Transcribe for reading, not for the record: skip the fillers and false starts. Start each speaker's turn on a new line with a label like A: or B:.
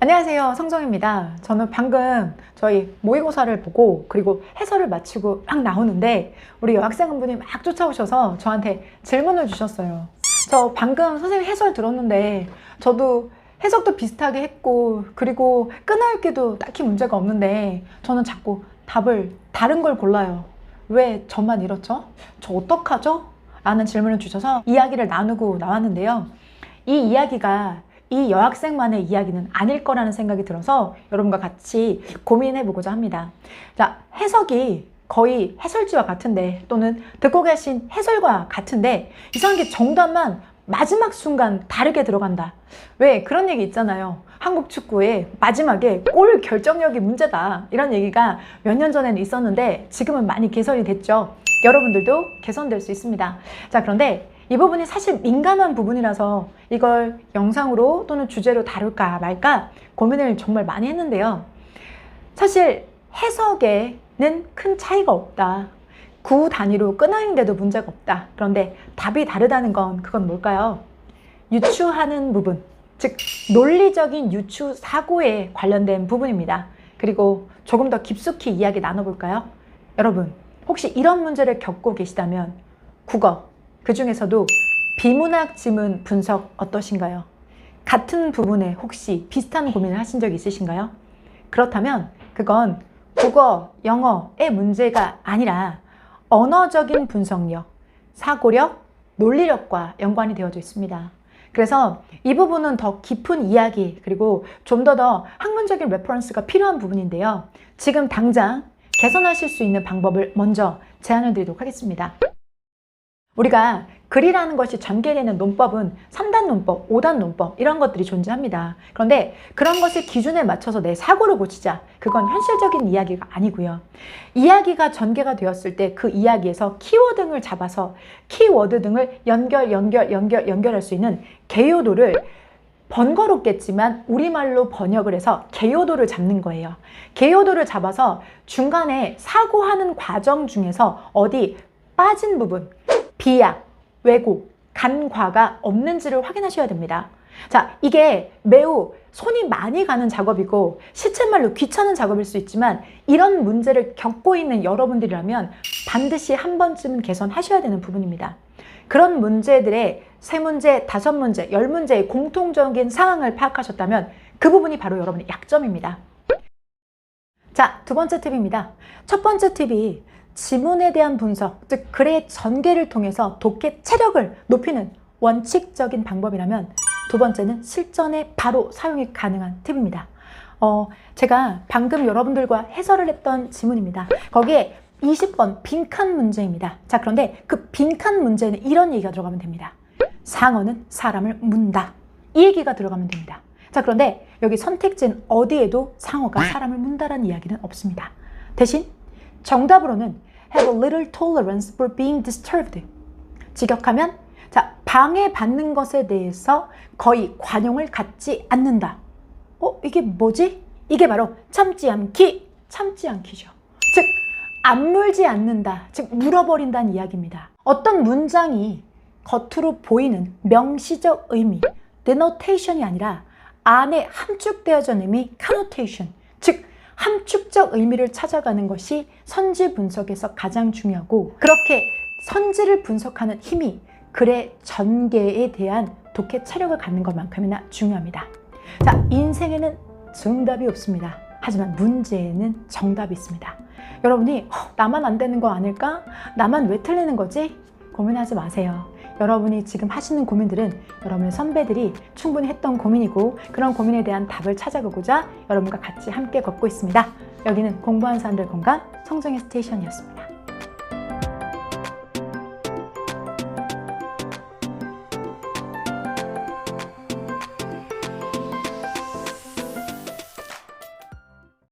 A: 안녕하세요, 성정입니다. 저는 방금 저희 모의고사를 보고 그리고 해설을 마치고 막 나오는데 우리 여학생 한 분이 막 쫓아오셔서 저한테 질문을 주셨어요. 저 방금 선생님 해설 들었는데 저도 해석도 비슷하게 했고 그리고 끊어읽기도 딱히 문제가 없는데 저는 자꾸 답을 다른 걸 골라요. 왜 저만 이렇죠? 저 어떡하죠? 라는 질문을 주셔서 이야기를 나누고 나왔는데요. 이 이야기가 이 여학생만의 이야기는 아닐 거라는 생각이 들어서 여러분과 같이 고민해 보고자 합니다. 자, 해석이 거의 해설지와 같은데 또는 듣고 계신 해설과 같은데 이상하게 정답만 마지막 순간 다르게 들어간다. 왜 그런 얘기 있잖아요. 한국 축구의 마지막에 골 결정력이 문제다. 이런 얘기가 몇 년 전에는 있었는데 지금은 많이 개선이 됐죠. 여러분들도 개선될 수 있습니다. 자, 그런데 이 부분이 사실 민감한 부분이라서 이걸 영상으로 또는 주제로 다룰까 말까 고민을 정말 많이 했는데요. 사실 해석에는 큰 차이가 없다. 구 단위로 끊어있는데도 문제가 없다. 그런데 답이 다르다는 건 그건 뭘까요? 유추하는 부분, 즉 논리적인 유추 사고에 관련된 부분입니다. 그리고 조금 더 깊숙이 이야기 나눠볼까요? 여러분, 혹시 이런 문제를 겪고 계시다면 국어, 그 중에서도 비문학 지문 분석 어떠신가요? 같은 부분에 혹시 비슷한 고민을 하신 적 있으신가요? 그렇다면 그건 국어, 영어의 문제가 아니라 언어적인 분석력, 사고력, 논리력과 연관이 되어져 있습니다. 그래서 이 부분은 더 깊은 이야기 그리고 좀 더 학문적인 레퍼런스가 필요한 부분인데요. 지금 당장 개선하실 수 있는 방법을 먼저 제안을 드리도록 하겠습니다. 우리가 글이라는 것이 전개되는 논법은 3단 논법, 5단 논법 이런 것들이 존재합니다. 그런데 그런 것을 기준에 맞춰서 내 사고를 고치자. 그건 현실적인 이야기가 아니고요. 이야기가 전개가 되었을 때 그 이야기에서 키워드 등을 잡아서 키워드 등을 연결할 수 있는 개요도를 번거롭겠지만 우리말로 번역을 해서 개요도를 잡는 거예요. 개요도를 잡아서 중간에 사고하는 과정 중에서 어디 빠진 부분, 비약, 왜곡, 간과가 없는지를 확인하셔야 됩니다. 자, 이게 매우 손이 많이 가는 작업이고 시쳇말로 귀찮은 작업일 수 있지만 이런 문제를 겪고 있는 여러분들이라면 반드시 한 번쯤은 개선하셔야 되는 부분입니다. 그런 문제들의 3문제, 5문제, 10문제의 공통적인 상황을 파악하셨다면 그 부분이 바로 여러분의 약점입니다. 자, 두 번째 팁입니다. 첫 번째 팁이 지문에 대한 분석, 즉 글의 전개를 통해서 독해 체력을 높이는 원칙적인 방법이라면 두 번째는 실전에 바로 사용이 가능한 팁입니다. 제가 방금 여러분들과 해설을 했던 지문입니다. 거기에 20번 빈칸 문제입니다. 자, 그런데 그 빈칸 문제는 이런 얘기가 들어가면 됩니다. 상어는 사람을 문다. 이 얘기가 들어가면 됩니다. 자, 그런데 여기 선택지는 어디에도 상어가 사람을 문다라는 이야기는 없습니다. 대신 정답으로는 have a little tolerance for being disturbed. 직역하면 자, 방해받는 것에 대해서 거의 관용을 갖지 않는다. 이게 뭐지? 이게 바로 참지 않기죠. 즉, 안 물지 않는다. 즉, 물어버린다는 이야기입니다. 어떤 문장이 겉으로 보이는 명시적 의미, denotation이 아니라 안에 함축되어진 의미, connotation. 즉, 함축적 의미를 찾아가는 것이 선지 분석에서 가장 중요하고 그렇게 선지를 분석하는 힘이 글의 전개에 대한 독해 체력을 갖는 것만큼이나 중요합니다. 자, 인생에는 정답이 없습니다. 하지만 문제에는 정답이 있습니다. 여러분이 나만 안 되는 거 아닐까? 나만 왜 틀리는 거지? 고민하지 마세요. 여러분이 지금 하시는 고민들은 여러분의 선배들이 충분히 했던 고민이고 그런 고민에 대한 답을 찾아보고자 여러분과 같이 함께 걷고 있습니다. 여기는 공부하는 사람들 공간 성정의 스테이션이었습니다.